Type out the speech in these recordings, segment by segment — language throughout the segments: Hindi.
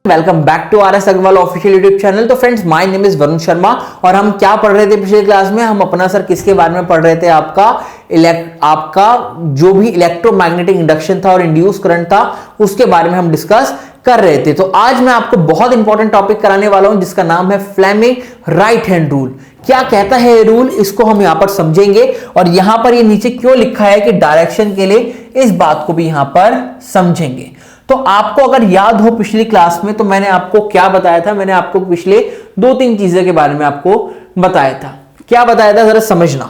Welcome back to R S Agarwal official YouTube channel. तो friends, my name is Varun Sharma और हम क्या पढ़ रहे थे पिछले क्लास में? हम अपना सर किसके बारे में पढ़ रहे थे? आपका जो भी इलेक्ट्रोमैग्नेटिक इंडक्शन था और इंड्यूस करंट था उसके बारे में हम डिस्कस कर रहे थे। तो आज मैं आपको बहुत इंपॉर्टेंट टॉपिक कराने वाला हूं जिसका नाम है फ्लेमिंग राइट हैंड रूल। क्या कहता है ये रूल, इसको हम यहां पर समझेंगे और यहां पर ये नीचे क्यों लिखा है कि डायरेक्शन के लिए, इस बात को भी यहां पर समझेंगे। तो आपको अगर याद हो पिछली क्लास में तो मैंने आपको क्या बताया था? मैंने आपको पिछले 2-3 चीजें के बारे में आपको बताया था। क्या बताया था जरा समझना।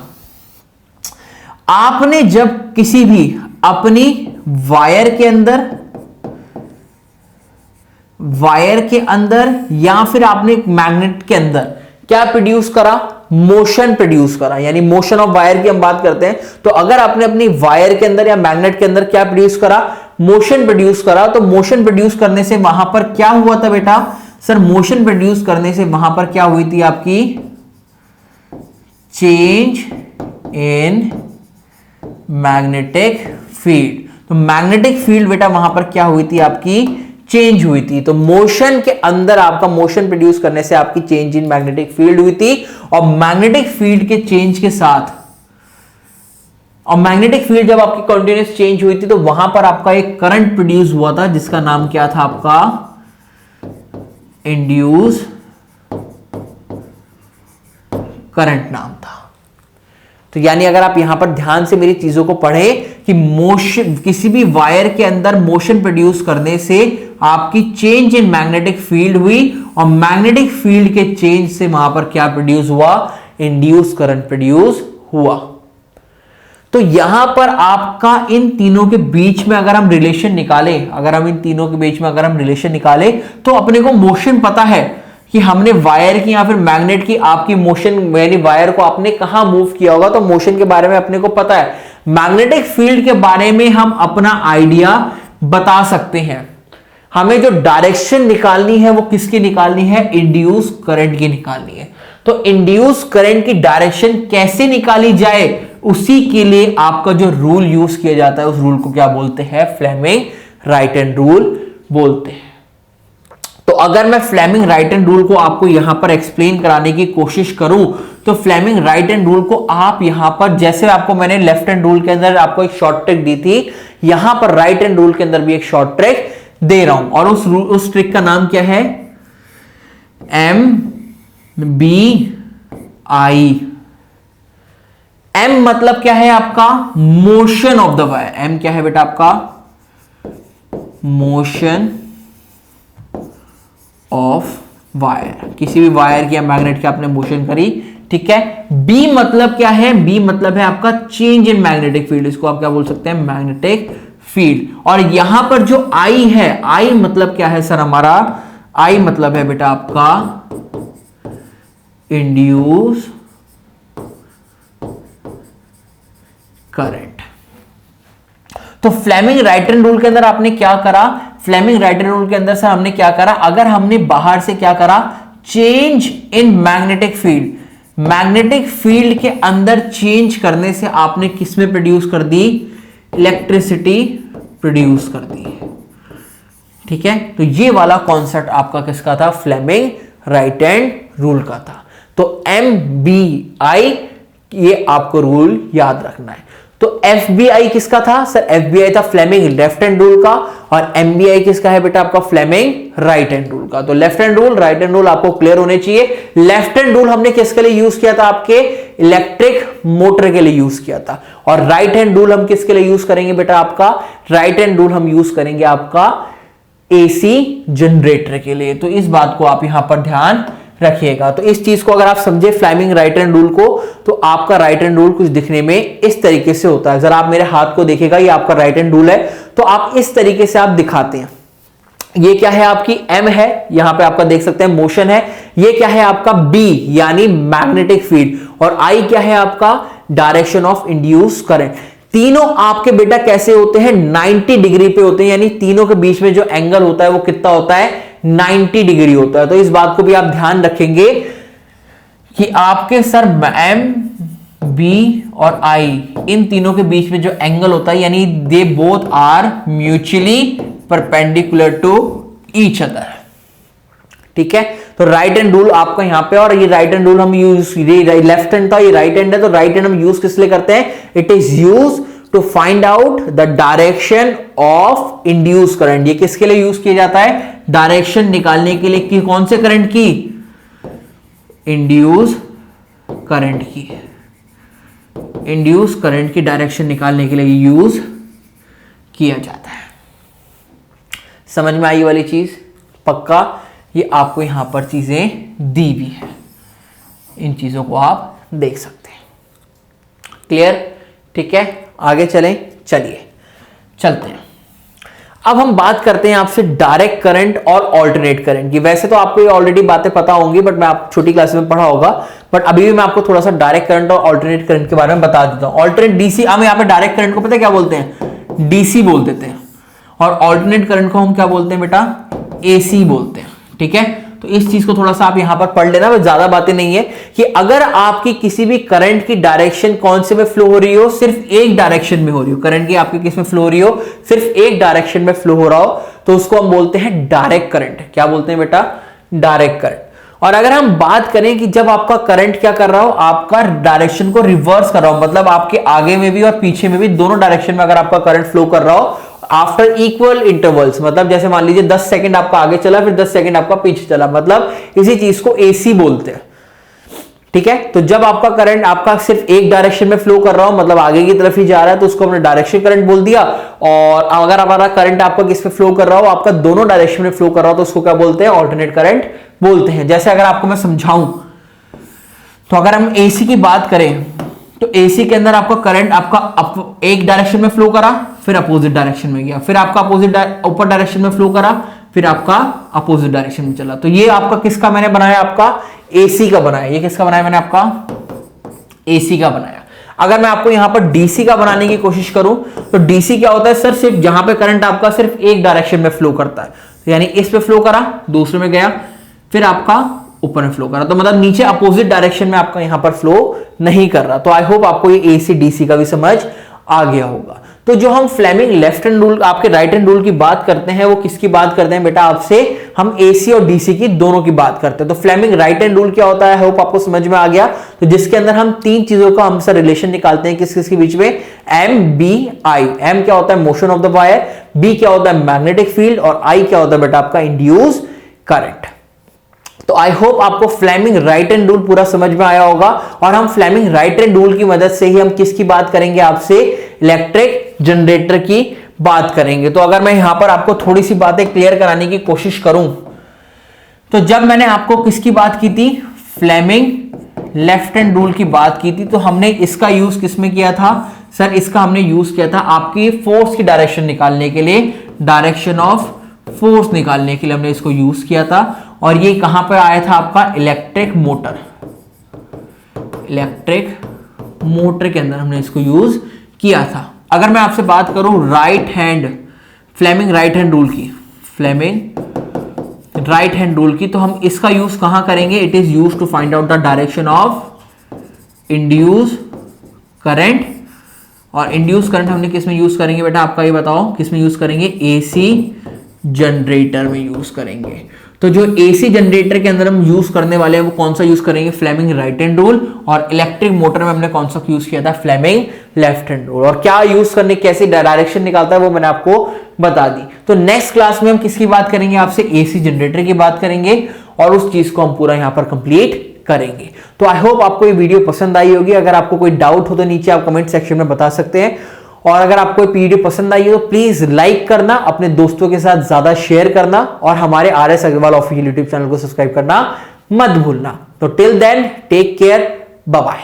आपने जब किसी भी अपनी वायर के अंदर या फिर आपने मैग्नेट के अंदर क्या प्रोड्यूस करा? मोशन प्रोड्यूस करा, यानी मोशन ऑफ वायर की हम बात करते हैं। तो अगर आपने अपनी वायर के अंदर या मैग्नेट के अंदर क्या प्रोड्यूस करा? मोशन प्रोड्यूस करा। तो मोशन प्रोड्यूस करने से वहां पर क्या हुआ था बेटा? सर, मोशन प्रोड्यूस करने से वहां पर क्या हुई थी आपकी? Change in magnetic field. तो मैग्नेटिक फील्ड बेटा वहां पर क्या हुई थी आपकी? चेंज हुई थी। तो मोशन के अंदर आपका मोशन प्रोड्यूस करने से आपकी चेंज इन मैग्नेटिक फील्ड हुई थी और मैग्नेटिक फील्ड के चेंज के साथ, और मैग्नेटिक फील्ड जब आपकी कंटीन्यूअस चेंज हुई थी तो वहां पर आपका एक करंट प्रोड्यूस हुआ था जिसका नाम क्या था आपका? इंड्यूस करंट नाम था। तो यानी अगर आप यहां पर ध्यान से मेरी चीजों को पढ़ें कि मोशन, किसी भी वायर के अंदर मोशन प्रोड्यूस करने से आपकी चेंज इन मैग्नेटिक फील्ड हुई और मैग्नेटिक फील्ड के चेंज से वहां पर क्या प्रोड्यूस हुआ? इंड्यूस करंट प्रोड्यूस हुआ। तो यहां पर आपका इन तीनों के बीच में अगर हम रिलेशन निकालें, तो अपने को मोशन पता है कि हमने वायर की या फिर मैग्नेट की आपकी मोशन, यानी वायर को आपने कहां मूव किया होगा, तो मोशन के बारे में अपने को पता है। मैग्नेटिक फील्ड के बारे में हम अपना आइडिया बता सकते हैं। हमें जो डायरेक्शन निकालनी है वो किसकी निकालनी है? इंड्यूस करंट की निकालनी है। तो इंड्यूस करंट की डायरेक्शन कैसे निकाली जाए, उसी के लिए आपका जो रूल यूज किया जाता है उस रूल को क्या बोलते हैं? फ्लेमिंग राइट हैंड रूल बोलते हैं। तो अगर मैं फ्लेमिंग राइट हैंड रूल को आपको यहां पर एक्सप्लेन कराने की कोशिश करूं तो फ्लेमिंग राइट हैंड रूल को आप यहां पर, जैसे आपको मैंने लेफ्ट हैंड रूल के अंदर आपको एक शॉर्ट ट्रिक दी थी, यहां पर राइट हैंड रूल के अंदर भी एक शॉर्ट ट्रिक दे रहा हूं और उस ट्रिक का नाम क्या है? MBI। M मतलब क्या है आपका? Motion of the wire. M क्या है बेटा आपका? Motion of wire. किसी भी वायर की या मैग्नेट की आपने मोशन करी, ठीक है। B मतलब क्या है? B मतलब है आपका चेंज इन मैग्नेटिक फील्ड। इसको आप क्या बोल सकते हैं? Magnetic field. और यहां पर जो I है, I मतलब क्या है सर हमारा? I मतलब है बेटा आपका इंड्यूस करंट। तो फ्लेमिंग राइट हैंड रूल के अंदर आपने क्या करा? फ्लेमिंग राइट हैंड रूल के अंदर सर हमने क्या करा? अगर हमने बाहर से क्या करा? Change in magnetic field, magnetic field के अंदर चेंज करने से आपने किसमें प्रोड्यूस कर दी? इलेक्ट्रिसिटी प्रोड्यूस कर दी, ठीक है। तो ये वाला कॉन्सेप्ट आपका किसका था? फ्लेमिंग राइट हैंड रूल का था। तो MBI, ये आपको रूल याद रखना है। तो FBI किसका था? सर FBI था फ्लेमिंग लेफ्ट हैंड रूल का और MBI किसका है बेटा? आपका फ्लेमिंग राइट हैंड रूल का। तो left hand rule, right hand rule आपको क्लियर होने चाहिए। लेफ्ट हैंड रूल हमने किसके लिए यूज किया था? आपके इलेक्ट्रिक मोटर के लिए यूज किया था। और राइट हैंड रूल हम किसके लिए यूज करेंगे बेटा? आपका राइट हैंड रूल हम यूज करेंगे आपका AC जनरेटर के लिए। तो इस बात को आप यहां पर ध्यान रखिएगा। तो इस चीज को अगर आप समझे फ्लेमिंग राइट हैंड रूल को, तो आपका राइट हैंड रूल कुछ दिखने में इस तरीके से होता है। जरा आप मेरे हाथ को देखिएगा, ये आपका राइट हैंड रूल है। तो आप इस तरीके से आप दिखाते हैं। ये क्या है? आपकी M है, यहां पे आपका देख सकते हैं मोशन है। ये क्या है आपका? B यानी मैग्नेटिक फील्ड। और I क्या है आपका? Direction of induce current. तीनों आपके बेटा कैसे होते हैं? 90 डिग्री पे होते हैं, यानी तीनों के बीच में जो एंगल होता है वो कितना होता है? 90 डिग्री होता है। तो इस बात को भी आप ध्यान रखेंगे कि आपके सर M, B और I, इन तीनों के बीच में जो एंगल होता है, यानी they both are mutually perpendicular to each other. ठीक है। तो राइट हैंड रूल आपका यहां पे, और ये राइट हैंड रूल हम यूज, लेफ्ट हैंड था, ये राइट हैंड है, तो राइट हैंड हम यूज किस लिए करते हैं? It is use to find out the direction of induce current. ये किसके लिए यूज किया जाता है? डायरेक्शन निकालने के लिए। कि कौन से करंट की? इंड्यूस करंट की। इंड्यूस करंट की डायरेक्शन निकालने के लिए यूज किया जाता है। समझ में आई वाली चीज? पक्का? ये आपको यहां पर चीजें दी भी है, इन चीजों को आप देख सकते हैं। क्लियर? ठीक है, आगे चलें। चलिए चलते हैं। अब हम बात करते हैं आपसे डायरेक्ट करंट और ऑल्टरनेट करंट की। वैसे तो आपको ये ऑलरेडी बातें पता होंगी, बट मैं आप छोटी क्लास में पढ़ा होगा, बट अभी भी मैं आपको थोड़ा सा डायरेक्ट करंट और ऑल्टरनेट करंट के बारे में बता देता हूं। ऑल्टरनेट डीसी, हम यहाँ पे डायरेक्ट करंट को पता है क्या बोलते हैं? डीसी बोल देते हैं, और ऑल्टरनेट करंट को हम क्या बोलते हैं बेटा? एसी बोलते हैं। ठीक है, तो इस चीज को थोड़ा सा आप यहां पर पढ़ लेना, बस ज्यादा बातें नहीं है। कि अगर आपकी किसी भी करंट की डायरेक्शन कौन से में फ्लो हो रही हो? सिर्फ एक डायरेक्शन में हो रही हो। करंट की आपकी किस में फ्लो हो रही हो? सिर्फ एक डायरेक्शन में फ्लो हो रहा हो, तो उसको हम बोलते हैं डायरेक्ट करंट। क्या बोलते हैं बेटा? Direct current. और अगर हम बात करें कि जब आपका करंट क्या कर रहा हो? आपका डायरेक्शन को रिवर्स कर रहा हो, मतलब आपके आगे में भी और पीछे में भी, दोनों डायरेक्शन में अगर आपका करंट फ्लो कर रहा हो आफ्टर इक्वल इंटरवल्स, मतलब जैसे मान लीजिए 10 सेकंड आपका आगे चला, फिर 10 सेकंड आपका पीछे चला, मतलब इसी चीज को एसी बोलते हैं। ठीक है, तो जब आपका करंट आपका सिर्फ एक डायरेक्शन में फ्लो कर रहा हो, मतलब आगे की तरफ ही जा रहा है, तो उसको हमने डायरेक्शन करंट बोल दिया। और अगर हमारा करंट आपका किस पे फ्लो कर रहा हो? आपका दोनों डायरेक्शन में फ्लो कर रहा हो, तो उसको क्या बोलते हैं? ऑल्टरनेट करंट बोलते हैं। जैसे अगर आपको मैं समझाऊं, तो अगर हम एसी की बात करें, तो एसी के अंदर आपका करंट आपका एक डायरेक्शन में फ्लो करा, फिर अपोजिट डायरेक्शन में गया, फिर आपका अपोजिट ऊपर डायरेक्शन में फ्लो करा, फिर आपका अपोजिट डायरेक्शन में चला। तो ये आपका किसका मैंने बनाया? आपका एसी का बनाया। ये किसका बनाया मैंने? आपका एसी का बनाया। अगर मैं आपको यहां पर डीसी का बनाने की कोशिश करूं, तो डीसी क्या होता है सर? सिर्फ जहां पे करंट आपका सिर्फ एक डायरेक्शन में फ्लो करता है, यानी इस पे फ्लो करा, दूसरे में गया, फिर आपका ऊपर में फ्लो कर रहा, तो मतलब नीचे अपोजिट डायरेक्शन में आपका यहां पर फ्लो नहीं कर रहा। तो आई होप आपको ये एसी डीसी का भी समझ आ गया होगा। तो जो हम फ्लेमिंग लेफ्ट हैंड रूल, आपके राइट हैंड रूल की बात करते हैं, वो किसकी बात करते हैं बेटा? आपसे हम एसी और डीसी की दोनों की बात करते हैं। तो फ्लेमिंग राइट हैंड रूल क्या होता है? आई होप आपको समझ में आ गया। तो जिसके अंदर हम तीन चीजों का हमसे रिलेशन निकालते हैं, किस किस के बीच में? M B I. एम क्या होता है? Motion of the wire. B क्या होता है? Magnetic field. और आई क्या होता है बेटा? आपका इंड्यूस करंट। तो आई होप आपको फ्लेमिंग राइट हैंड रूल पूरा समझ में आया होगा। और हम फ्लेमिंग राइट हैंड रूल की मदद से ही हम किसकी बात करेंगे? आपसे इलेक्ट्रिक जनरेटर की बात करेंगे। तो अगर मैं यहां पर आपको थोड़ी सी बातें क्लियर कराने की कोशिश करूं, तो जब मैंने आपको किसकी बात की थी? फ्लेमिंग लेफ्ट हैंड रूल की बात की थी, तो हमने इसका यूज किसमें किया था सर? इसका हमने यूज किया था आपकी फोर्स की डायरेक्शन निकालने के लिए, डायरेक्शन ऑफ फोर्स निकालने के लिए हमने इसको यूज किया था। और ये कहां पर आया था? आपका इलेक्ट्रिक मोटर। इलेक्ट्रिक मोटर के अंदर हमने इसको यूज किया था। अगर मैं आपसे बात करूं right hand, Fleming right hand rule की, फ्लेमिंग राइट हैंड रूल की, तो हम इसका यूज कहां करेंगे? It is use to find out the direction of induce current. और इंड्यूस करंट हमने किस में यूज करेंगे बेटा? आपका ये बताओ, किस में यूज करेंगे? एसी जनरेटर में यूज करेंगे। तो जो एसी जनरेटर के अंदर हम यूज करने वाले हैं, वो कौन सा यूज करेंगे? Fleming right hand rule. और इलेक्ट्रिक मोटर में हमने कौन सा यूज किया था? Fleming left hand rule. और क्या यूज करने, कैसे डायरेक्शन निकालता है, वो मैंने आपको बता दी। तो नेक्स्ट क्लास में हम किसकी बात करेंगे? आपसे एसी जनरेटर की बात करेंगे, और उस चीज को हम पूरा यहां पर कंप्लीट करेंगे। तो आई होप आपको ये वीडियो पसंद आई होगी। अगर आपको कोई डाउट हो तो नीचे आप कमेंट सेक्शन में बता सकते हैं। और अगर आपको ये वीडियो पसंद आई हो तो प्लीज लाइक करना, अपने दोस्तों के साथ ज्यादा शेयर करना, और हमारे RS Agarwal official YouTube channel को सब्सक्राइब करना मत भूलना। तो till then take care, bye bye.